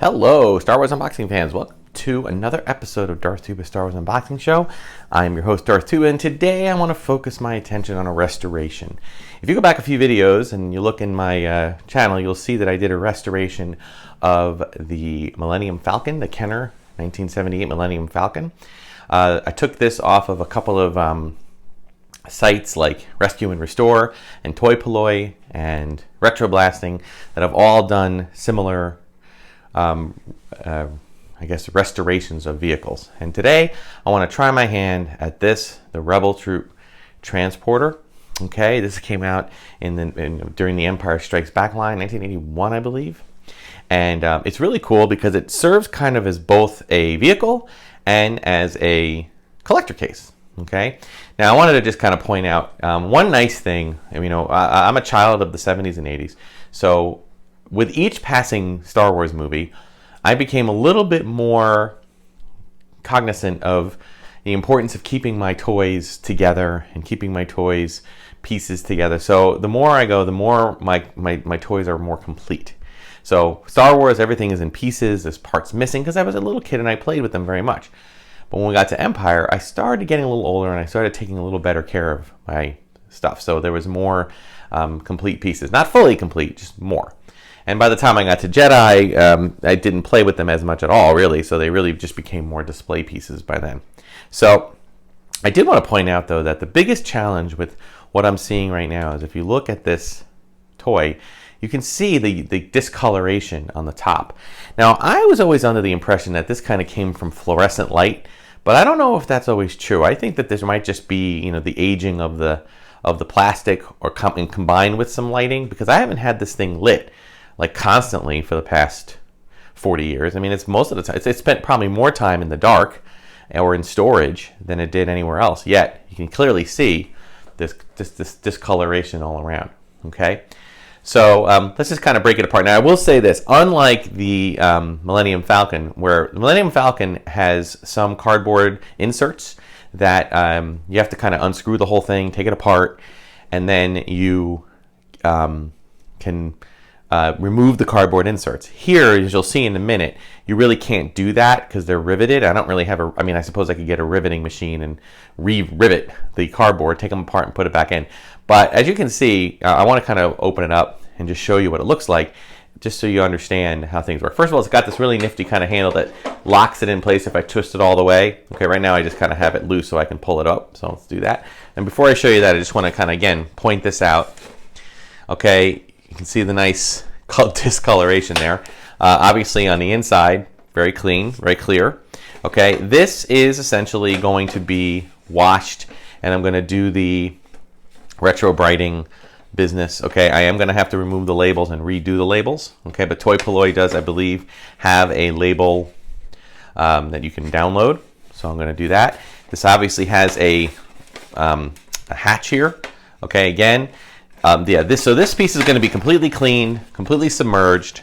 Hello, Star Wars unboxing fans. Welcome to another episode of Darth Tuba Star Wars Unboxing Show. I'm your host, Darth Tuba, and today I want to focus my attention on a restoration. If you go back a few videos and you look in my channel, you'll see that I did a restoration of the Millennium Falcon, the Kenner 1978 Millennium Falcon. I took this off of a couple of sites like Rescue and Restore and Toy Polloi and Retro Blasting that have all done similar I guess restorations of vehicles. And today I want to try my hand at this, the Rebel Troop Transporter. Okay, this came out during the Empire Strikes Back line, 1981, I believe. And it's really cool because it serves kind of as both a vehicle and as a collector case. Okay, now I wanted to just kind of point out one nice thing. I'm a child of the 70s and 80s, so with each passing Star Wars movie, I became a little bit more cognizant of the importance of keeping my toys together and keeping my toys pieces together. So the more I go, the more my toys are more complete. So Star Wars, everything is in pieces. There's parts missing because I was a little kid and I played with them very much. But when we got to Empire, I started getting a little older and I started taking a little better care of my stuff. So there was more complete pieces. Not fully complete, just more. And by the time I got to Jedi, I didn't play with them as much at all, really. So they really just became more display pieces by then. So I did want to point out, though, that the biggest challenge with what I'm seeing right now is if you look at this toy, you can see the discoloration on the top. Now, I was always under the impression that this kind of came from fluorescent light, but I don't know if that's always true. I think that this might just be, the aging of the plastic or combined with some lighting, because I haven't had this thing lit like constantly for the past 40 years. I mean, it's most of the time, it's spent probably more time in the dark or in storage than it did anywhere else. Yet, you can clearly see this discoloration all around, okay? So let's just kind of break it apart. Now, I will say this, unlike the Millennium Falcon, where the Millennium Falcon has some cardboard inserts that you have to kind of unscrew the whole thing, take it apart, and then you can remove the cardboard inserts. Here, as you'll see in a minute, you really can't do that because they're riveted. I don't really have I suppose I could get a riveting machine and re-rivet the cardboard, take them apart and put it back in. But as you can see, I want to kind of open it up and just show you what it looks like, just so you understand how things work. First of all, it's got this really nifty kind of handle that locks it in place if I twist it all the way. Okay, right now I just kind of have it loose so I can pull it up. So let's do that. And before I show you that, I just want to kind of, again, point this out. Okay, you can see the nice discoloration there. Obviously on the inside, very clean, very clear. Okay, this is essentially going to be washed, and I'm going to do the retro brighting business. Okay, I am going to have to remove the labels and redo the labels. Okay, but Toy Polloi does, I believe, have a label that you can download. So I'm going to do that. This obviously has a hatch here. Okay, again, this piece is going to be completely cleaned, completely submerged,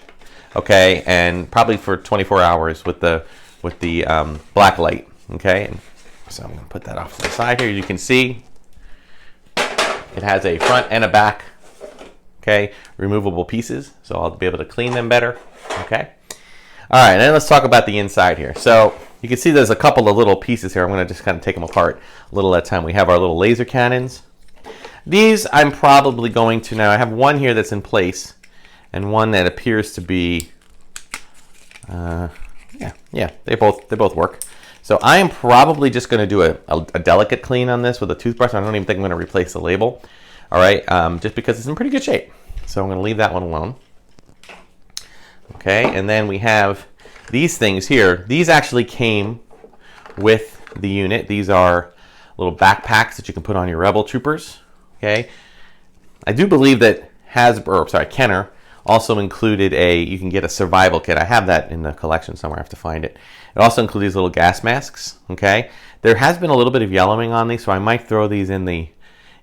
okay, and probably for 24 hours with the black light, okay. So I'm going to put that off to the side here. You can see it has a front and a back, okay, removable pieces, so I'll be able to clean them better, okay. All right, and then let's talk about the inside here. So you can see there's a couple of little pieces here. I'm going to just kind of take them apart a little at a time. We have our little laser cannons. These I'm probably going to, now I have one here that's in place and one that appears to be, they both work. So I am probably just going to do a delicate clean on this with a toothbrush. I don't even think I'm going to replace the label, all right, just because it's in pretty good shape. So I'm going to leave that one alone. Okay, and then we have these things here. These actually came with the unit. These are little backpacks that you can put on your Rebel Troopers. Okay, I do believe that Kenner also included you can get a survival kit. I have that in the collection somewhere. I have to find it. It also includes these little gas masks. Okay, there has been a little bit of yellowing on these, so I might throw these in the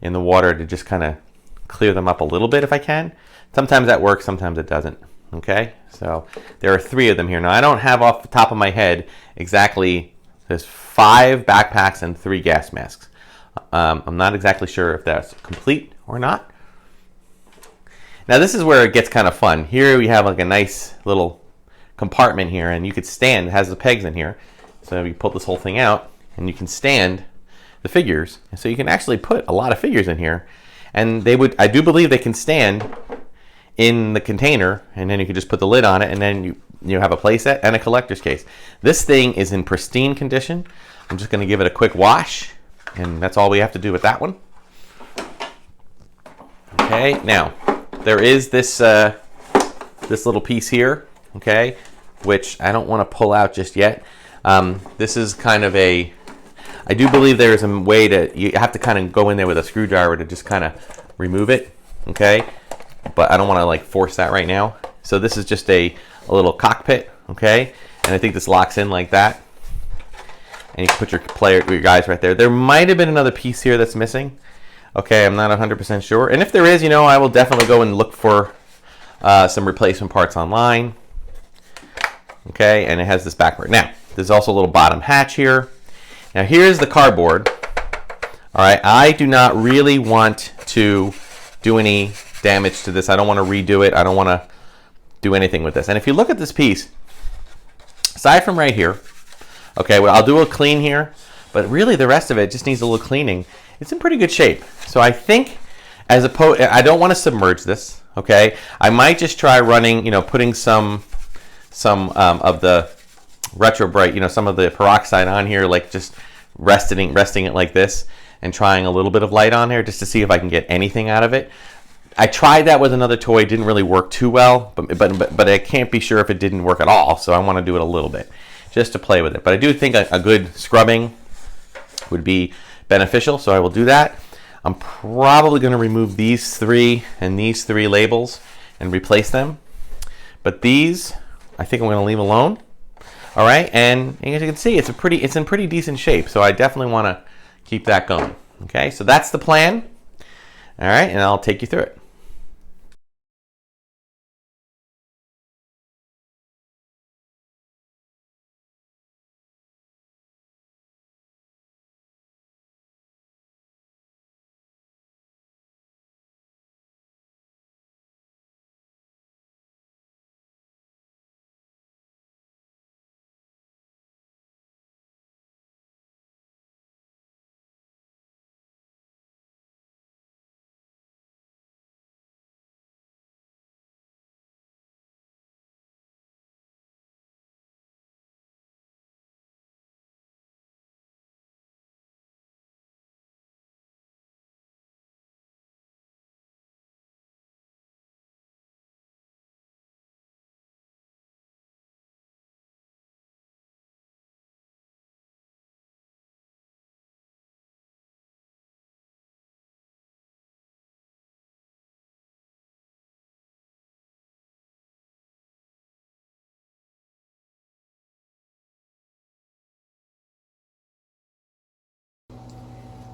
water to just kind of clear them up a little bit if I can. Sometimes that works, sometimes it doesn't. Okay, so there are 3 of them here. Now I don't have off the top of my head exactly. There's 5 backpacks and 3 gas masks. I'm not exactly sure if that's complete or not. Now this is where it gets kind of fun. Here we have like a nice little compartment here, and you could stand. It has the pegs in here, so you pull this whole thing out, and you can stand the figures. And so you can actually put a lot of figures in here, and they would. I do believe they can stand in the container, and then you can just put the lid on it, and then you have a playset and a collector's case. This thing is in pristine condition. I'm just going to give it a quick wash, and that's all we have to do with that one. Okay, now there is this this little piece here, okay, which I don't want to pull out just yet. This is kind of a, I do believe there is a way to, you have to kind of go in there with a screwdriver to just kind of remove it, okay, but I don't want to like force that right now. So this is just a little cockpit, okay, and I think this locks in like that, and you can put your guys right there. There might have been another piece here that's missing. Okay, I'm not 100% sure. And if there is, I will definitely go and look for some replacement parts online. Okay, and it has this back part. Now, there's also a little bottom hatch here. Now, here's the cardboard. All right, I do not really want to do any damage to this. I don't want to redo it. I don't want to do anything with this. And if you look at this piece, aside from right here, okay, well, I'll do a clean here, but really the rest of it just needs a little cleaning. It's in pretty good shape. So I think, I don't want to submerge this, okay? I might just try running, putting some of the retro bright, some of the peroxide on here, like just resting it like this, and trying a little bit of light on here just to see if I can get anything out of it. I tried that with another toy. It didn't really work too well, but I can't be sure if it didn't work at all. So I want to do it a little bit just to play with it. But I do think a good scrubbing would be beneficial, so I will do that. I'm probably going to remove these three and these three labels and replace them. But these, I think I'm going to leave alone. All right, and as you can see, it's in pretty decent shape. So I definitely want to keep that going. Okay, so that's the plan. All right, and I'll take you through it.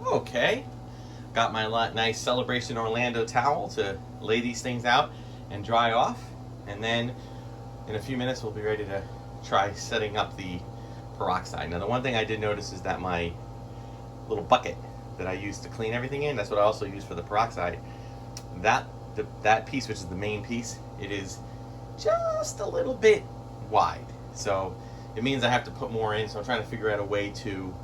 Okay, got my nice Celebration Orlando towel to lay these things out and dry off, and then in a few minutes we'll be ready to try setting up the peroxide. Now the one thing I did notice is that my little bucket that I use to clean everything in, that's what I also use for the peroxide, that piece, which is the main piece, it is just a little bit wide, so it means I have to put more in. So I'm trying to figure out a way to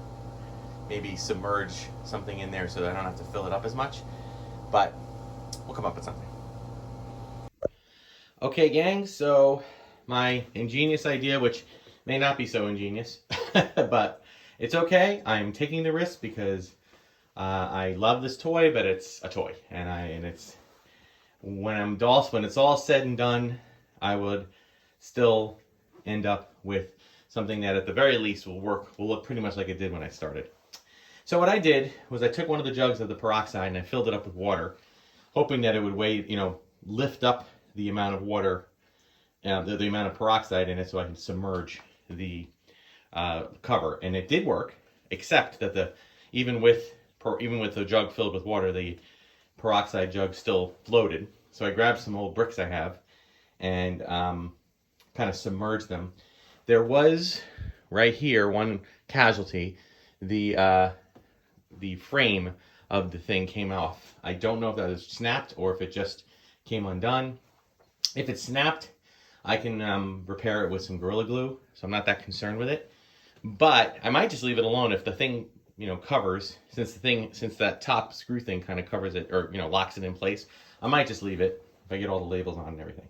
maybe submerge something in there so that I don't have to fill it up as much, but we'll come up with something. Okay, gang, so my ingenious idea, which may not be so ingenious, but it's okay. I'm taking the risk because I love this toy, but it's a toy, and it's when it's all said and done, I would still end up with something that at the very least will look pretty much like it did when I started. So what I did was I took one of the jugs of the peroxide and I filled it up with water, hoping that it would lift up the amount of water, the amount of peroxide in it, so I can submerge the cover. And it did work, except that even with the jug filled with water, the peroxide jug still floated. So I grabbed some old bricks I have and kind of submerged them. There was right here one casualty. The frame of the thing came off. I don't know if that was snapped or if it just came undone. If it snapped, I can repair it with some Gorilla Glue, so I'm not that concerned with it. But I might just leave it alone if the thing, covers, since that top screw thing kind of covers it, or, locks it in place. I might just leave it if I get all the labels on and everything.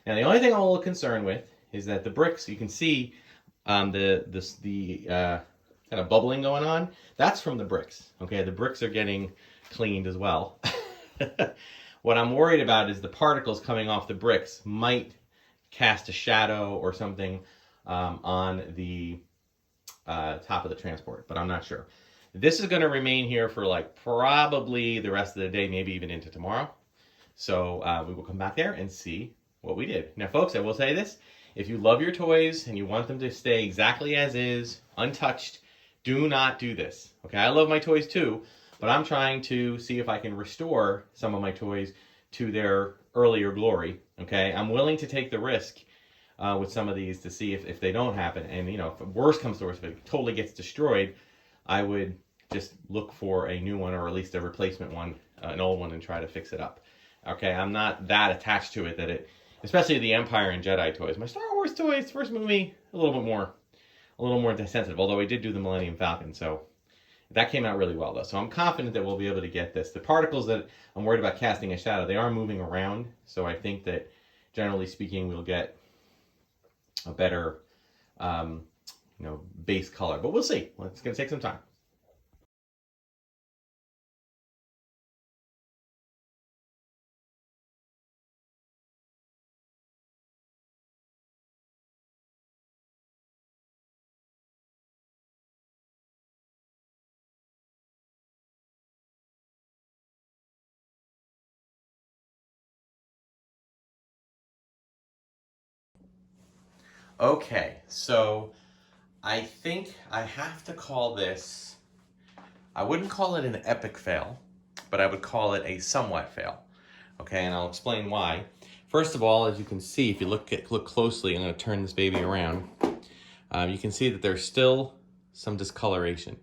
Now, the only thing I'm a little concerned with is that the bricks, you can see the kind of bubbling going on. That's from the bricks. Okay, the bricks are getting cleaned as well. What I'm worried about is the particles coming off the bricks might cast a shadow or something on the top of the transport, but I'm not sure. This is going to remain here for like probably the rest of the day, maybe even into tomorrow. So we will come back there and see what we did. Now, folks, I will say this. If you love your toys and you want them to stay exactly as is, untouched, do not do this. Okay, I love my toys too, but I'm trying to see if I can restore some of my toys to their earlier glory. Okay, I'm willing to take the risk with some of these to see if they don't happen. And, if worse comes to worse, if it totally gets destroyed, I would just look for a new one, or at least a replacement one, an old one, and try to fix it up. Okay, I'm not that attached to it that it, especially the Empire and Jedi toys. My Star Wars toys, first movie, a little more sensitive, although I did do the Millennium Falcon, so that came out really well, though. So I'm confident that we'll be able to get this. The particles that I'm worried about casting a shadow, they are moving around, so I think that, generally speaking, we'll get a better, base color. But we'll see. Well, it's going to take some time. Okay, so I think I have to call this, I wouldn't call it an epic fail, but I would call it a somewhat fail. Okay, and I'll explain why. First of all, as you can see, if you look closely, I'm going to turn this baby around. You can see that there's still some discoloration.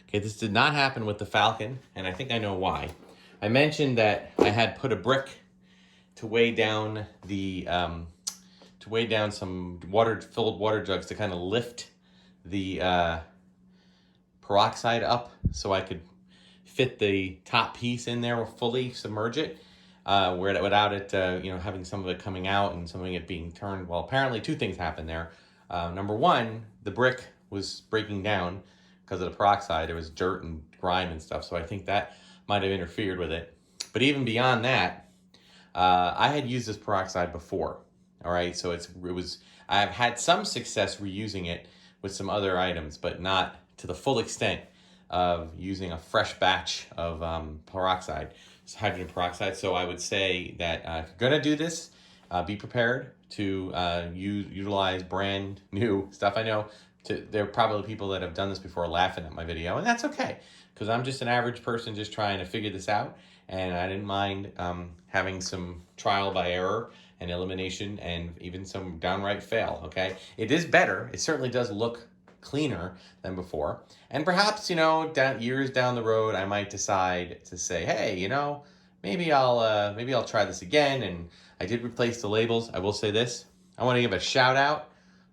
Okay, this did not happen with the Falcon, and I think I know why. I mentioned that I had put a brick to weigh down the some filled water jugs to kind of lift the peroxide up so I could fit the top piece in there, fully submerge it, without it, having some of it coming out and some of it being turned. Well, apparently two things happened there. Number one, the brick was breaking down because of the peroxide. There was dirt and grime and stuff, so I think that might have interfered with it. But even beyond that, I had used this peroxide before. All right, so I've had some success reusing it with some other items, but not to the full extent of using a fresh batch of peroxide, hydrogen peroxide. So I would say that if you're gonna do this, be prepared to utilize brand new stuff. I know there are probably people that have done this before laughing at my video, and that's okay, because I'm just an average person just trying to figure this out, and I didn't mind having some trial by error and elimination, and even some downright fail. Okay, it is better. It certainly does look cleaner than before, and perhaps years down the road, I might decide to say, hey, maybe I'll try this again. And I did replace the labels. I will say this: I want to give a shout out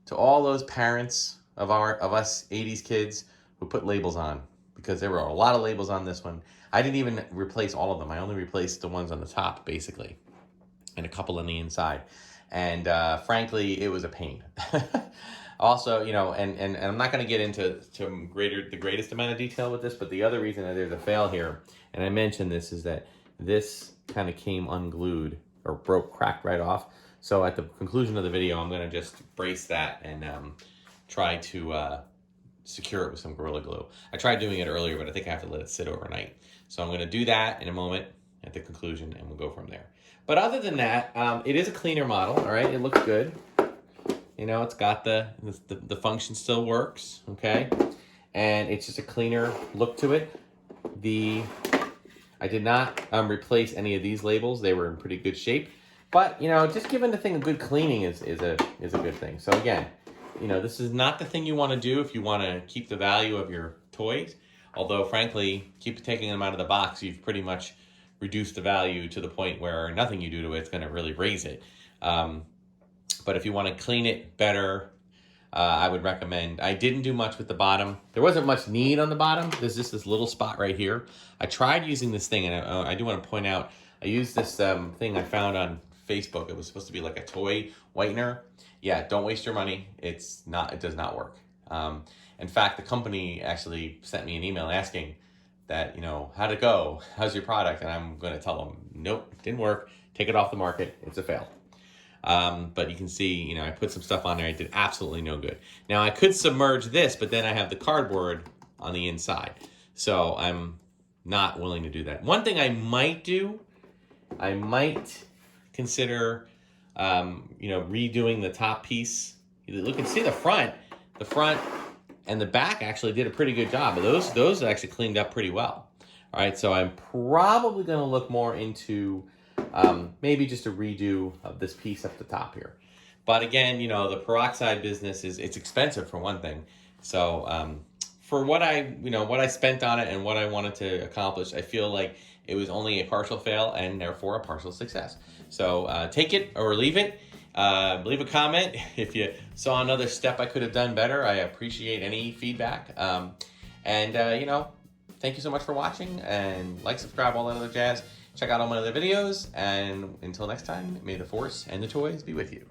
to all those parents of us 80s kids who put labels on, because there were a lot of labels on this one. I didn't even replace all of them. I only replaced the ones on the top, basically, and a couple on the inside. And frankly, it was a pain. Also, and I'm not going to get into the greatest amount of detail with this, but the other reason that there's a fail here, and I mentioned this, is that this kind of came unglued or cracked right off. So at the conclusion of the video, I'm going to just brace that and try to secure it with some Gorilla Glue. I tried doing it earlier, but I think I have to let it sit overnight. So I'm going to do that in a moment at the conclusion, and we'll go from there. But other than that, it is a cleaner model. All right, it looks good. It's got the function still works, okay? And it's just a cleaner look to it. I did not replace any of these labels. They were in pretty good shape. But, just giving the thing a good cleaning is a good thing. So again, this is not the thing you want to do if you want to keep the value of your toys. Although, frankly, keep taking them out of the box, you've pretty much reduced the value to the point where nothing you do to it's going to really raise it. But But if you want to clean it better, I would recommend. I didn't do much with the bottom. There wasn't much need on the bottom. There's just this little spot right here. I tried using this thing, and I do want to point out, I used this thing I found on Facebook. It was supposed to be like a toy whitener. Yeah, don't waste your money. It's not. It does not work. In fact, the company actually sent me an email asking that, how'd it go? How's your product? And I'm going to tell them, nope, didn't work. Take it off the market. It's a fail. But you can see, I put some stuff on there. It did absolutely no good. Now I could submerge this, but then I have the cardboard on the inside. So I'm not willing to do that. One thing I might do, I might consider, redoing the top piece. Look and see the front and the back actually did a pretty good job. But those actually cleaned up pretty well. All right. So I'm probably going to look more into maybe just a redo of this piece up the top here. But again, the peroxide business it's expensive for one thing. So for what I spent on it and what I wanted to accomplish, I feel like it was only a partial fail and therefore a partial success. So take it or leave it. Leave a comment if you saw another step I could have done better. I appreciate any feedback. Thank you so much for watching, and like, subscribe, all that other jazz. Check out all my other videos, and until next time, may the force and the toys be with you.